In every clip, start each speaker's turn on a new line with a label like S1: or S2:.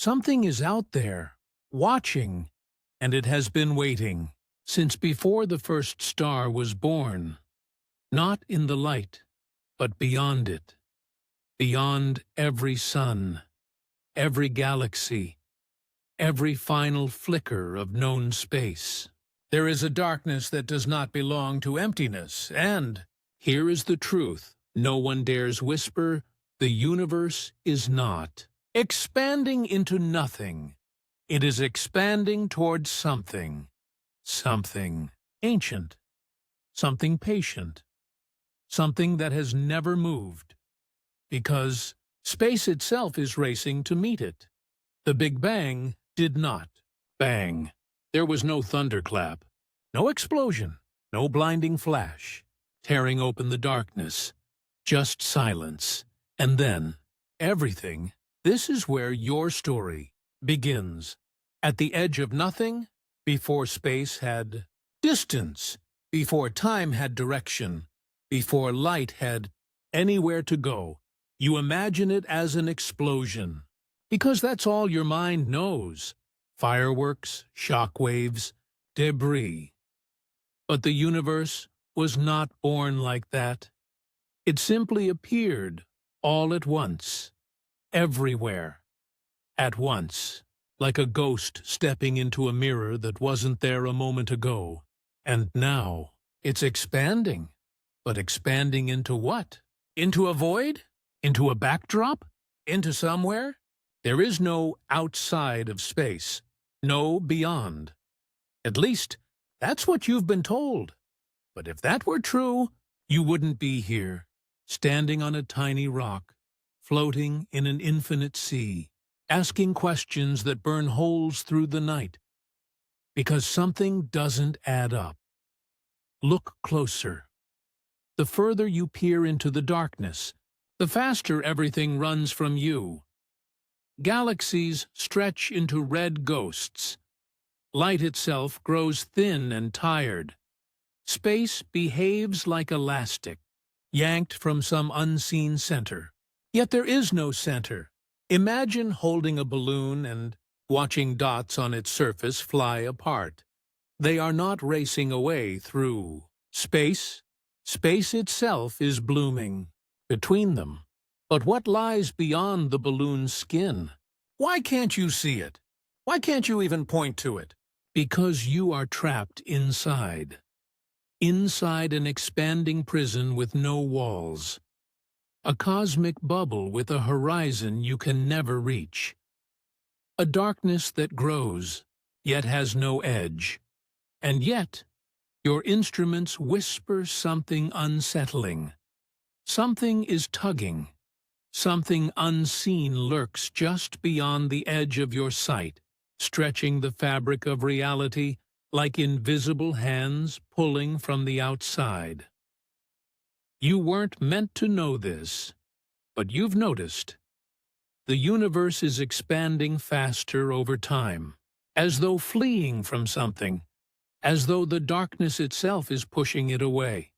S1: Something is out there, watching, and it has been waiting since before the first star was born. Not in the light, but beyond it. Beyond every sun, every galaxy, every final flicker of known space. There is a darkness that does not belong to emptiness, and here is the truth. No one dares whisper, the universe is not expanding into nothing. It is expanding towards something. Something ancient. Something patient. Something that has never moved. Because space itself is racing to meet it. The Big Bang did not bang. There was no thunderclap, no explosion, no blinding flash, tearing open the darkness, just silence. And then, everything. This is where your story begins. At the edge of nothing, before space had distance, before time had direction, before light had anywhere to go. You imagine it as an explosion, because that's all your mind knows. Fireworks, shock waves, debris. But the universe was not born like that. It simply appeared all at once, everywhere, at once, like a ghost stepping into a mirror that wasn't there a moment ago. And now it's expanding. But expanding into what? Into a void? Into a backdrop? Into somewhere? There is no outside of space, no beyond. At least, that's what you've been told. But if that were true, you wouldn't be here, standing on a tiny rock, floating in an infinite sea, asking questions that burn holes through the night. Because something doesn't add up. Look closer. The further you peer into the darkness, the faster everything runs from you. Galaxies stretch into red ghosts. Light itself grows thin and tired. Space behaves like elastic, yanked from some unseen center. Yet there is no center. Imagine holding a balloon and watching dots on its surface fly apart. They are not racing away through space. Space itself is blooming between them. But what lies beyond the balloon's skin? Why can't you see it? Why can't you even point to it? Because you are trapped inside. Inside an expanding prison with no walls. A cosmic bubble with a horizon you can never reach. A darkness that grows, yet has no edge. And yet, your instruments whisper something unsettling. Something is tugging. Something unseen lurks just beyond the edge of your sight, stretching the fabric of reality like invisible hands pulling from the outside. You weren't meant to know this, but you've noticed. The universe is expanding faster over time, as though fleeing from something, as though the darkness itself is pushing it away.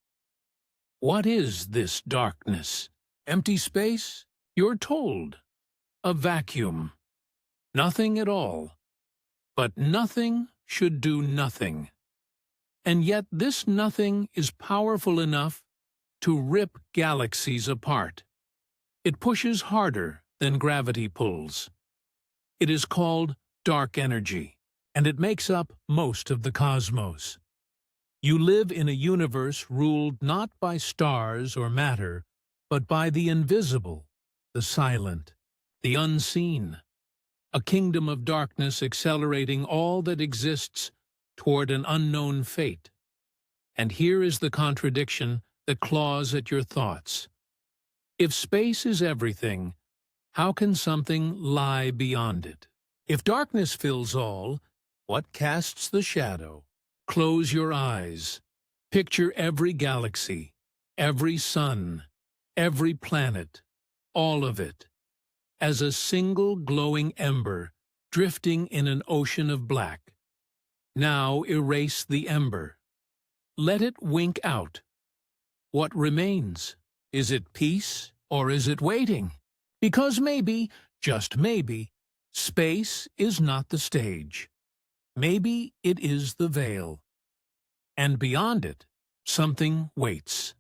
S1: What is this darkness? Empty space? You're told. A vacuum. Nothing at all. But nothing should do nothing. And yet this nothing is powerful enough to rip galaxies apart. It pushes harder than gravity pulls. It is called dark energy, and it makes up most of the cosmos. You live in a universe ruled not by stars or matter, but by the invisible, the silent, the unseen. A kingdom of darkness accelerating all that exists toward an unknown fate. And here is the contradiction that claws at your thoughts. If space is everything, how can something lie beyond it? If darkness fills all, what casts the shadow? Close your eyes. Picture every galaxy, every sun, every planet, all of it, as a single glowing ember drifting in an ocean of black. Now erase the ember. Let it wink out. What remains? Is it peace or is it waiting? Because maybe, just maybe, Space is not the stage. Maybe it is the veil. And beyond it, something waits.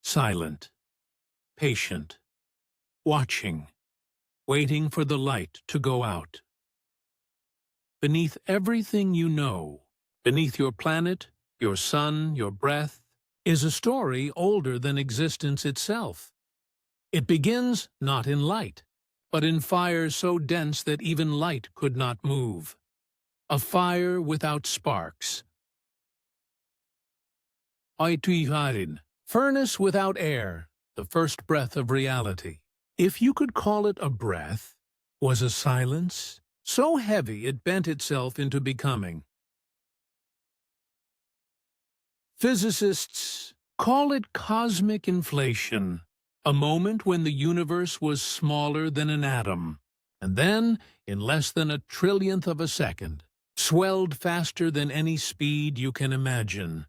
S1: Silent, patient, watching, waiting for the light to go out. Beneath everything you know, beneath your planet, your sun, your breath, is a story older than existence itself. It begins not in light, but in fire so dense that even light could not move. A fire without sparks. Oituiharin, furnace without air, the first breath of reality. If you could call it a breath, was a silence so heavy it bent itself into becoming. Physicists call it cosmic inflation, a moment when the universe was smaller than an atom, and then, in less than a trillionth of a second, swelled faster than any speed you can imagine.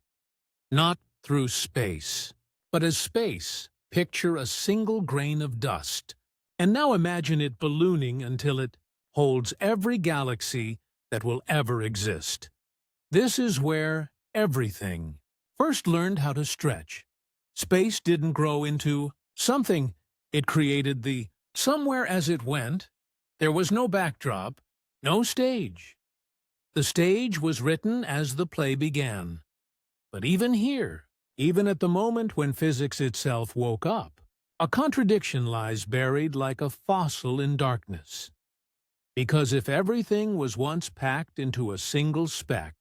S1: Not through space, but as space, picture a single grain of dust, and now imagine it ballooning until it holds every galaxy that will ever exist. This is where everything first learned how to stretch. Space didn't grow into something. It created the somewhere as it went. There was no backdrop, no stage. The stage was written as the play began. But even here, even at the moment when physics itself woke up, a contradiction lies buried like a fossil in darkness. Because if everything was once packed into a single speck,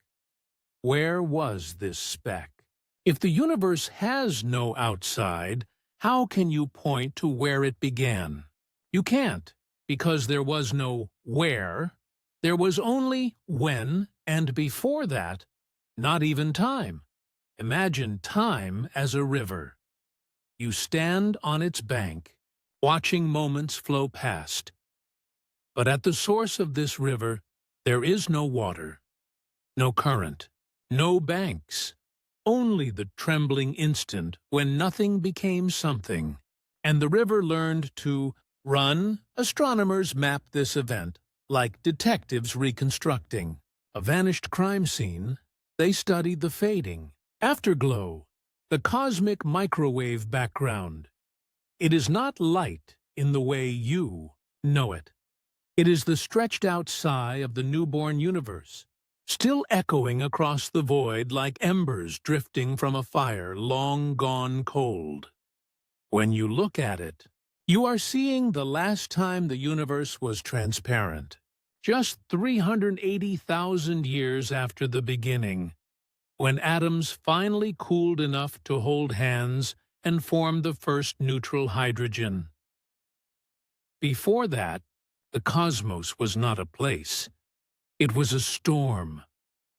S1: where was this speck? If the universe has no outside, how can you point to where it began? You can't, because there was no where. There was only when, and before that, not even time. Imagine time as a river. You stand on its bank, watching moments flow past. But at the source of this river, there is no water, no current, no banks, only the trembling instant when nothing became something, and the river learned to run. Astronomers map this event, like detectives reconstructing a vanished crime scene. They studied the fading, afterglow, the cosmic microwave background. It is not light in the way you know it. It is the stretched-out sigh of the newborn universe, still echoing across the void like embers drifting from a fire long gone cold. When you look at it, you are seeing the last time the universe was transparent, just 380,000 years after the beginning, when atoms finally cooled enough to hold hands and form the first neutral hydrogen. Before that, the cosmos was not a place. It was a storm,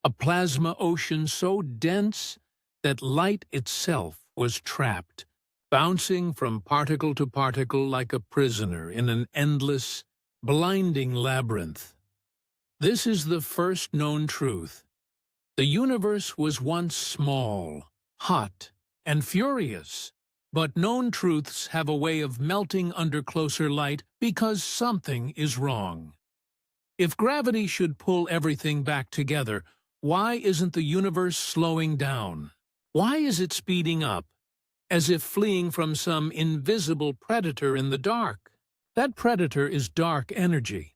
S1: a plasma ocean so dense that light itself was trapped, bouncing from particle to particle like a prisoner in an endless, blinding labyrinth. This is the first known truth. The universe was once small, hot, and furious, but known truths have a way of melting under closer light because something is wrong. If gravity should pull everything back together, why isn't the universe slowing down? Why is it speeding up, as if fleeing from some invisible predator in the dark? That predator is dark energy,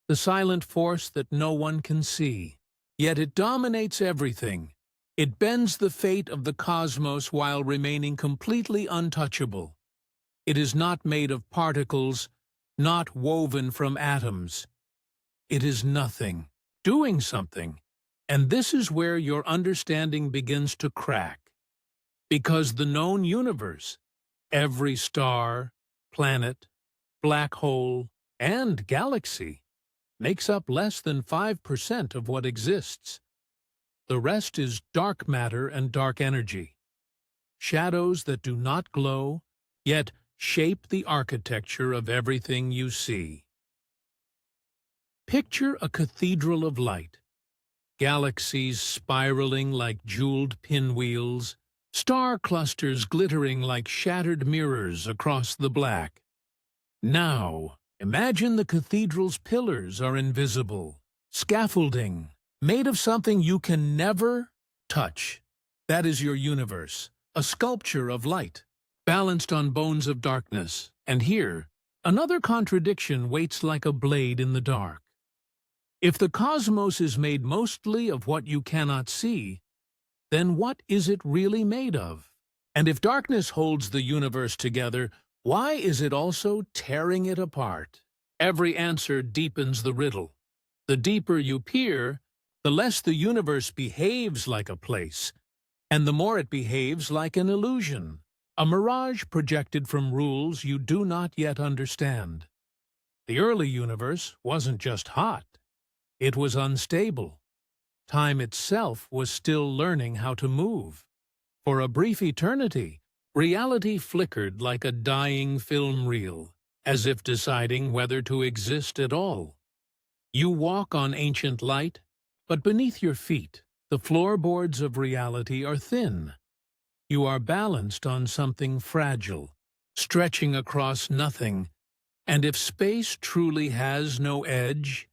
S1: the silent force that no one can see. Yet it dominates everything. It bends the fate of the cosmos while remaining completely untouchable. It is not made of particles, not woven from atoms. It is nothing, doing something, and this is where your understanding begins to crack. Because the known universe, every star, planet, black hole, and galaxy, makes up less than 5% of what exists. The rest is dark matter and dark energy, shadows that do not glow, yet shape the architecture of everything you see. Picture a cathedral of light, galaxies spiraling like jeweled pinwheels, star clusters glittering like shattered mirrors across the black. Now, Imagine the cathedral's pillars are invisible, scaffolding, made of something you can never touch. That is your universe, a sculpture of light, balanced on bones of darkness. And here, another contradiction waits like a blade in the dark. If the cosmos is made mostly of what you cannot see, then what is it really made of? And if darkness holds the universe together, why is it also tearing it apart? Every answer deepens the riddle. The deeper you peer, the less the universe behaves like a place, and the more it behaves like an illusion, a mirage projected from rules you do not yet understand. The early universe wasn't just hot, it was unstable. Time itself was still learning how to move. For a brief eternity, reality flickered like a dying film reel, as if deciding whether to exist at all. You walk on ancient light, but beneath your feet, the floorboards of reality are thin. You are balanced on something fragile, stretching across nothing. And if space truly has no edge,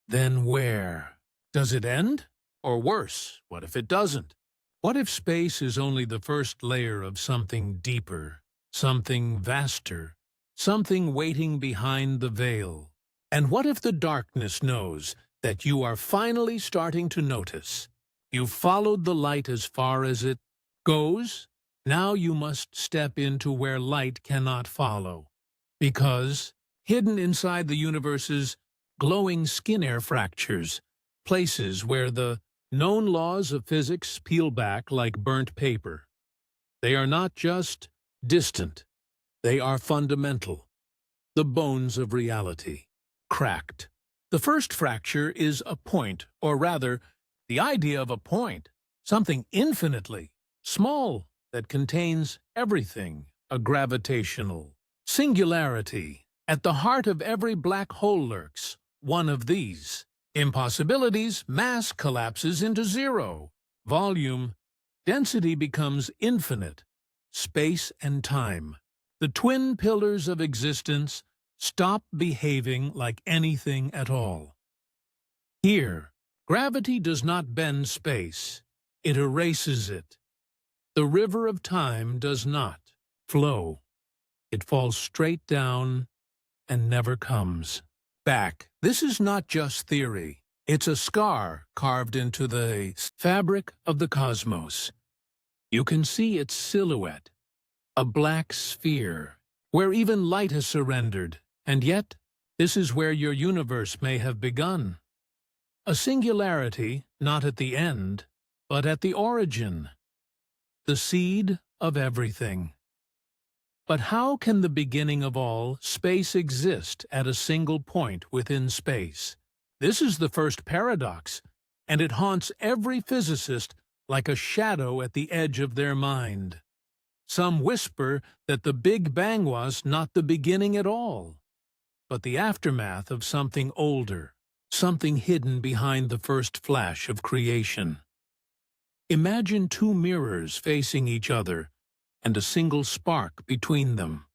S1: then where? Does it end? Or worse, what if it doesn't? What if space is only the first layer of something deeper, something vaster, something waiting behind the veil? And what if the darkness knows that you are finally starting to notice? You've followed the light as far as it goes. Now you must step into where light cannot follow. Because, hidden inside the universe's glowing skin air fractures, places where the known laws of physics peel back like burnt paper. They are not just distant, they are fundamental. The bones of reality, cracked. The first fracture is a point, or rather, the idea of a point, something infinitely small that contains everything, a gravitational singularity. At the heart of every black hole lurks one of these. Impossibilities, mass collapses into zero. Volume, density becomes infinite. Space and time, the twin pillars of existence, stop behaving like anything at all. Here, gravity does not bend space, it erases it. The river of time does not flow. It falls straight down and never comes back. This is not just theory. It's a scar carved into the fabric of the cosmos. You can see its silhouette, a black sphere, where even light has surrendered. And yet, this is where your universe may have begun. A singularity, not at the end, but at the origin. The seed of everything. But how can the beginning of all space exist at a single point within space? This is the first paradox, and it haunts every physicist like a shadow at the edge of their mind. Some whisper that the Big Bang was not the beginning at all, but the aftermath of something older, something hidden behind the first flash of creation. Imagine two mirrors facing each other, and a single spark between them.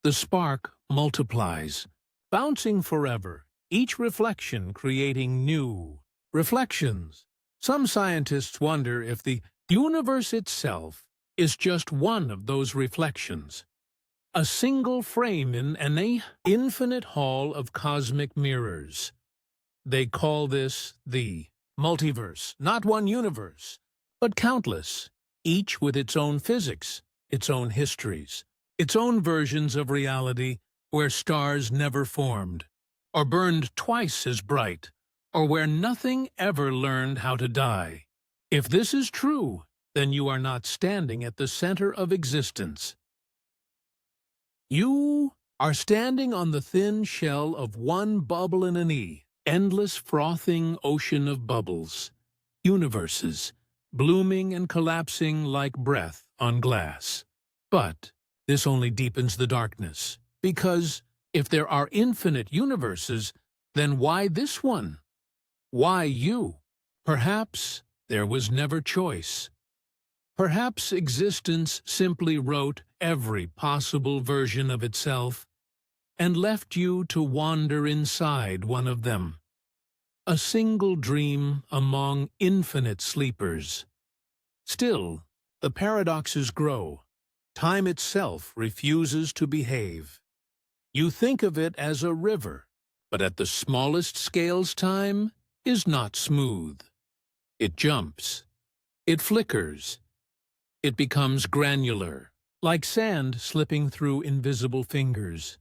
S1: The spark multiplies, bouncing forever, each reflection creating new reflections. Some scientists wonder if the universe itself is just one of those reflections, a single frame in an infinite hall of cosmic mirrors. They call this the multiverse, not one universe, but countless, each with its own physics, its own histories, its own versions of reality where stars never formed, or burned twice as bright, or where nothing ever learned how to die. If this is true, then you are not standing at the center of existence. You are standing on the thin shell of one bubble in an endless frothing ocean of bubbles, universes, blooming and collapsing like breath on glass. But this only deepens the darkness, because if there are infinite universes, then why this one? Why you? Perhaps there was never choice. Perhaps existence simply wrote every possible version of itself and left you to wander inside one of them. A single dream among infinite sleepers. Still, the paradoxes grow. Time itself refuses to behave. You think of it as a river, but at the smallest scales time is not smooth. It jumps. It flickers. It becomes granular, like sand slipping through invisible fingers.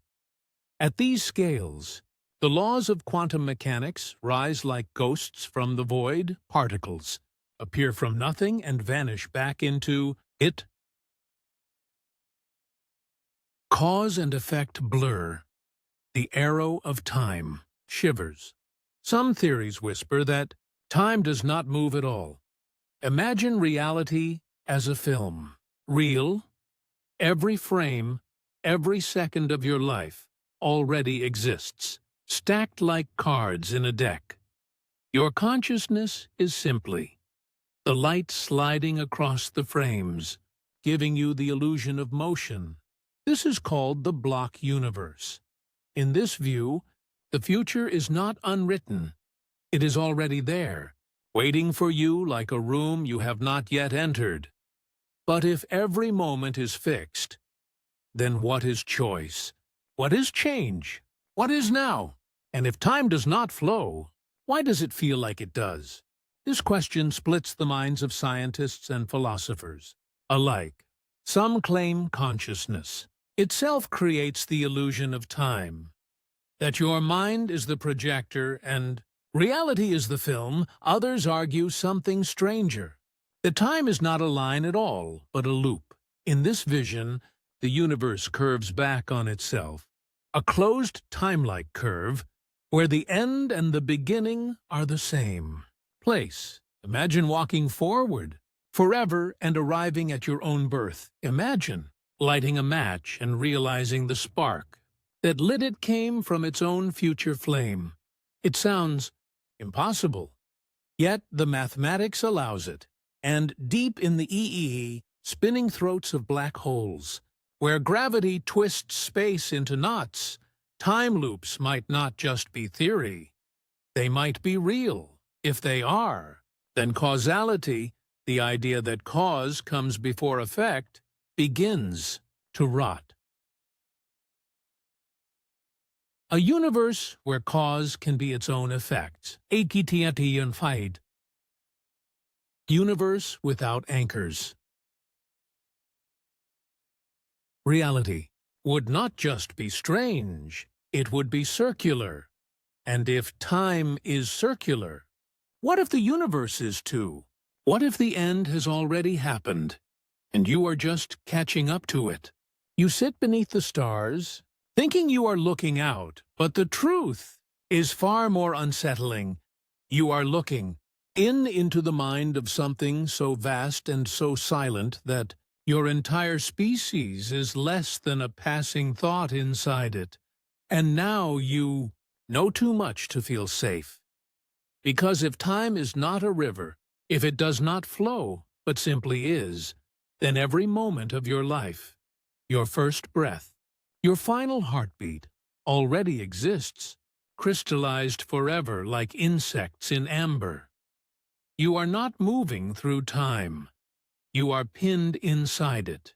S1: At these scales, the laws of quantum mechanics rise like ghosts from the void, particles, appear from nothing and vanish back into it. Cause and effect blur. The arrow of time shivers. Some theories whisper that time does not move at all. Imagine reality as a film. Real, every frame, every second of your life already exists, stacked like cards in a deck. Your consciousness is simply the light sliding across the frames, giving you the illusion of motion. This is called the block universe. In this view, the future is not unwritten. It is already there, waiting for you like a room you have not yet entered. But if every moment is fixed, then what is choice? What is change? What is now? And if time does not flow, why does it feel like it does? This question splits the minds of scientists and philosophers alike. Some claim consciousness itself creates the illusion of time, that your mind is the projector and reality is the film. Others argue something stranger, that time is not a line at all, but a loop. In this vision, the universe curves back on itself, a closed time-like curve where the end and the beginning are the same place. Imagine walking forward forever and arriving at your own birth. Imagine lighting a match and realizing the spark that lit it came from its own future flame. It sounds impossible, yet the mathematics allows it. And deep in the spinning throats of black holes, where gravity twists space into knots, time loops might not just be theory. They might be real. If they are, then causality, the idea that cause comes before effect, begins to rot. A universe where cause can be its own effect. Universe without anchors. Reality would not just be strange, it would be circular. And if time is circular, what if the universe is too? What if the end has already happened, and you are just catching up to it? You sit beneath the stars, thinking you are looking out, but the truth is far more unsettling. You are looking into the mind of something so vast and so silent that your entire species is less than a passing thought inside it. And now you know too much to feel safe. Because if time is not a river, if it does not flow, but simply is, then every moment of your life, your first breath, your final heartbeat, already exists, crystallized forever like insects in amber. You are not moving through time. You are pinned inside it.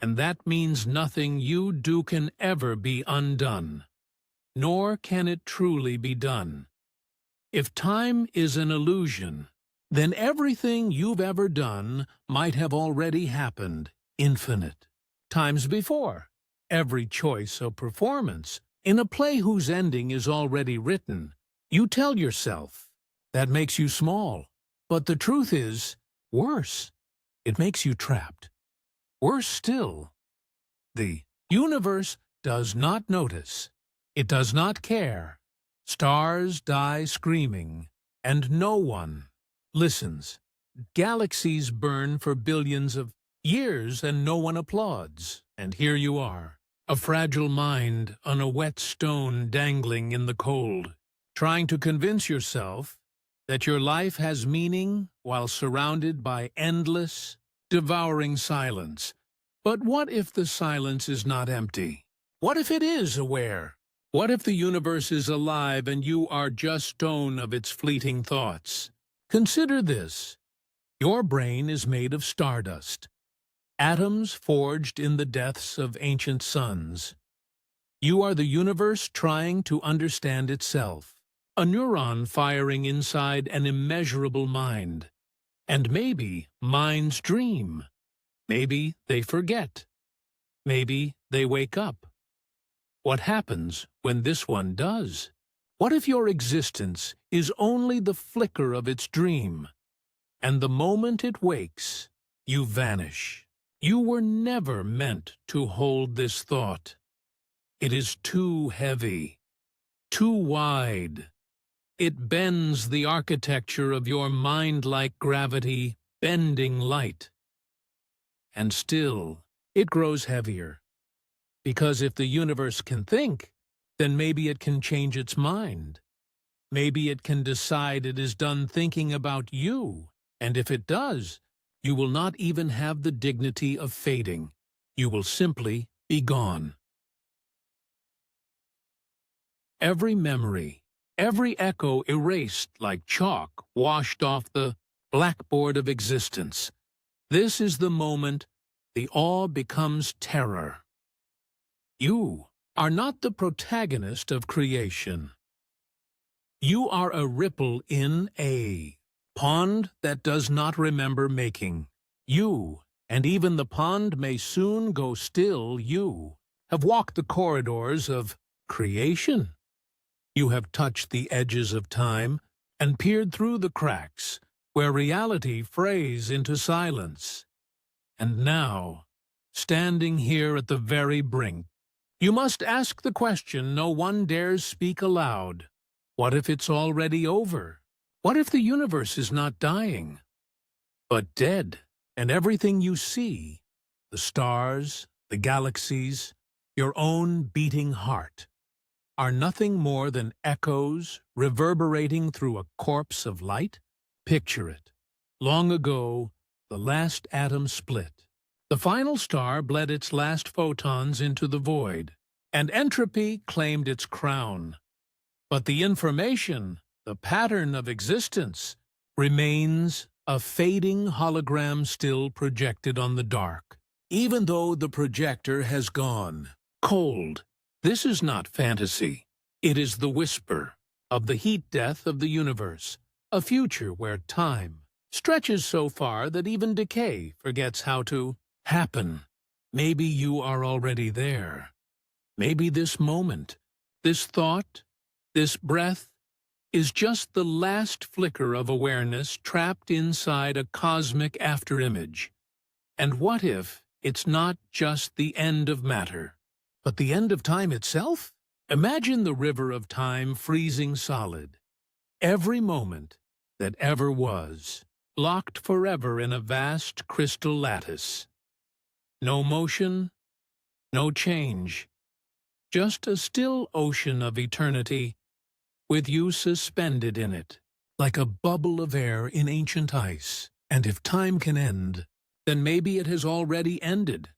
S1: And that means nothing you do can ever be undone, nor can it truly be done. If time is an illusion, then everything you've ever done might have already happened infinite times before. Every choice of performance in a play whose ending is already written, you tell yourself, that makes you small. But the truth is, worse, it makes you trapped. Worse still, the universe does not notice. It does not care. Stars die screaming, and no one listens. Galaxies burn for billions of years, and no one applauds. And here you are, a fragile mind on a wet stone dangling in the cold, trying to convince yourself that your life has meaning while surrounded by endless, devouring silence. But what if the silence is not empty? What if it is aware? What if the universe is alive and you are just stone of its fleeting thoughts? Consider this. Your brain is made of stardust, atoms forged in the deaths of ancient suns. You are the universe trying to understand itself, a neuron firing inside an immeasurable mind. And maybe minds dream. Maybe they forget. Maybe they wake up. What happens when this one does? What if your existence is only the flicker of its dream, and the moment it wakes, you vanish? You were never meant to hold this thought. It is too heavy, too wide. It bends the architecture of your mind like gravity, bending light. And still, it grows heavier. Because if the universe can think, then maybe it can change its mind. Maybe it can decide it is done thinking about you, and if it does, you will not even have the dignity of fading. You will simply be gone. Every memory, every echo erased like chalk washed off the blackboard of existence. This is the moment the awe becomes terror. You are not the protagonist of creation. You are a ripple in a pond that does not remember making. You, and even the pond may soon go still, you have walked the corridors of creation. You have touched the edges of time and peered through the cracks where reality frays into silence. And now, standing here at the very brink, you must ask the question no one dares speak aloud. What if it's already over? What if the universe is not dying, but dead, and everything you see, the stars, the galaxies, your own beating heart, are nothing more than echoes reverberating through a corpse of light? Picture it. Long ago, the last atom split. The final star bled its last photons into the void, and entropy claimed its crown. But the information, the pattern of existence, remains a fading hologram still projected on the dark. Even though the projector has gone cold, this is not fantasy. It is the whisper of the heat death of the universe, a future where time stretches so far that even decay forgets how to happen. Maybe you are already there. Maybe this moment, this thought, this breath, is just the last flicker of awareness trapped inside a cosmic afterimage. And what if it's not just the end of matter, but the end of time itself? Imagine the river of time freezing solid. Every moment that ever was, locked forever in a vast crystal lattice. No motion, no change, just a still ocean of eternity, with you suspended in it, like a bubble of air in ancient ice. And if time can end, then maybe it has already ended.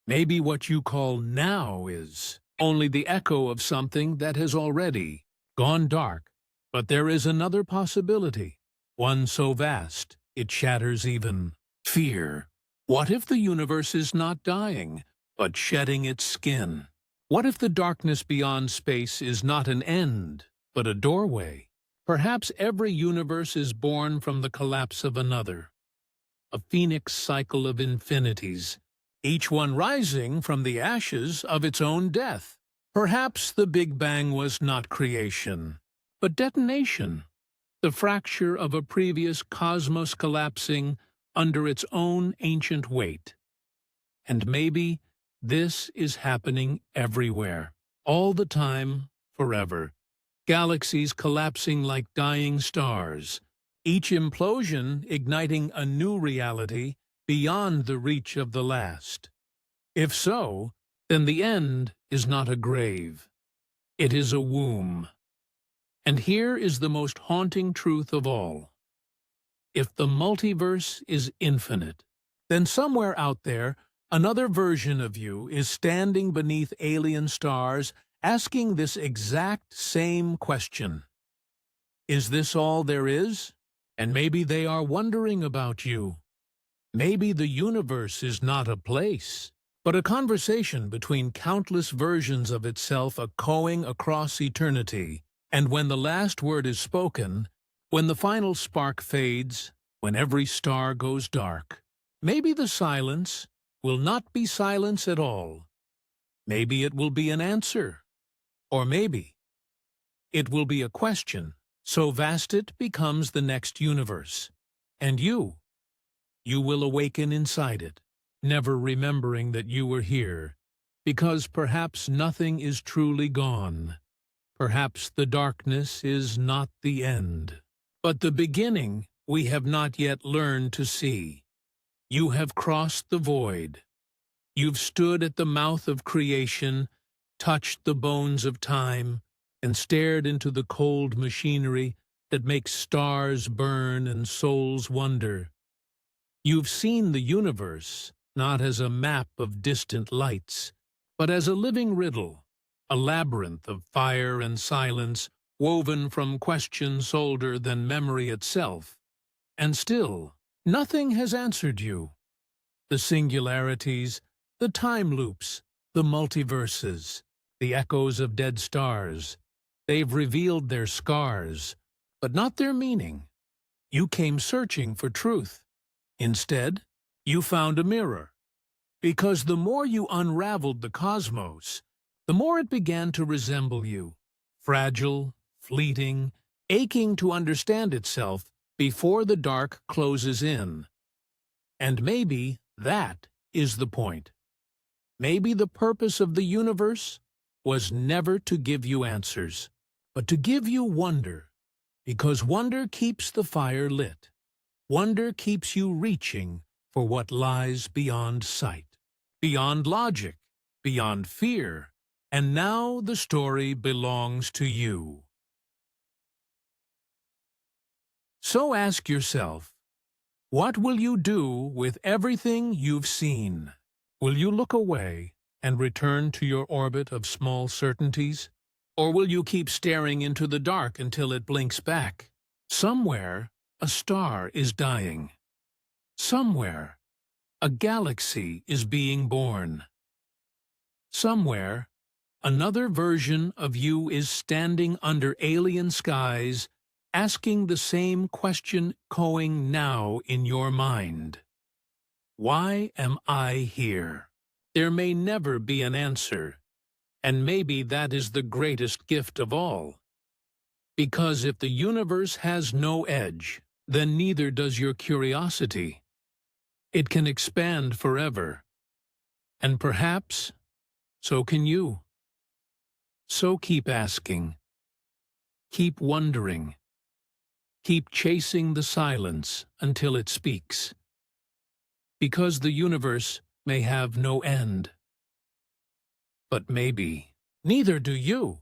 S1: Maybe what you call now is only the echo of something that has already gone dark. But there is another possibility, one so vast it shatters even fear. What if the universe is not dying, but shedding its skin? What if the darkness beyond space is not an end, but a doorway? Perhaps every universe is born from the collapse of another, a phoenix cycle of infinities, each one rising from the ashes of its own death. Perhaps the Big Bang was not creation, but detonation, the fracture of a previous cosmos collapsing under its own ancient weight. And maybe this is happening everywhere, all the time, forever. Galaxies collapsing like dying stars, each implosion igniting a new reality beyond the reach of the last. If so, then the end is not a grave. It is a womb. And here is the most haunting truth of all. If the multiverse is infinite, then somewhere out there, Another version of you is standing beneath alien stars, asking this exact same question. Is this all there is? And maybe they are wondering about you. Maybe the universe is not a place, but a conversation between countless versions of itself echoing across eternity. And when the last word is spoken, when the final spark fades, when every star goes dark, maybe the silence will not be silence at all. Maybe it will be an answer. Or maybe it will be a question, so vast it becomes the next universe. And you will awaken inside it, never remembering that you were here, because perhaps nothing is truly gone. Perhaps the darkness is not the end, but the beginning we have not yet learned to see. You have crossed the void. You've stood at the mouth of creation, touched the bones of time, and stared into the cold machinery that makes stars burn and souls wonder. You've seen the universe not as a map of distant lights, but as a living riddle, a labyrinth of fire and silence woven from questions older than memory itself. And still, nothing has answered you. The singularities, the time loops, the multiverses, the echoes of dead stars, they've revealed their scars, but not their meaning. You came searching for truth. Instead, you found a mirror. Because the more you unraveled the cosmos, the more it began to resemble you, fragile, fleeting, aching to understand itself before the dark closes in. And maybe that is the point. Maybe the purpose of the universe was never to give you answers, but to give you wonder, because wonder keeps the fire lit. Wonder keeps you reaching for what lies beyond sight, beyond logic, beyond fear, and now the story belongs to you. So ask yourself, what will you do with everything you've seen? Will you look away and return to your orbit of small certainties? Or will you keep staring into the dark until it blinks back? Somewhere, a star is dying. Somewhere, a galaxy is being born. Somewhere, another version of you is standing under alien skies, asking the same question echoing now in your mind. Why am I here? There may never be an answer, and maybe that is the greatest gift of all. Because if the universe has no edge, then neither does your curiosity. It can expand forever, and perhaps so can you. So keep asking, keep wondering, keep chasing the silence until it speaks. Because the universe may have no end. But maybe neither do you.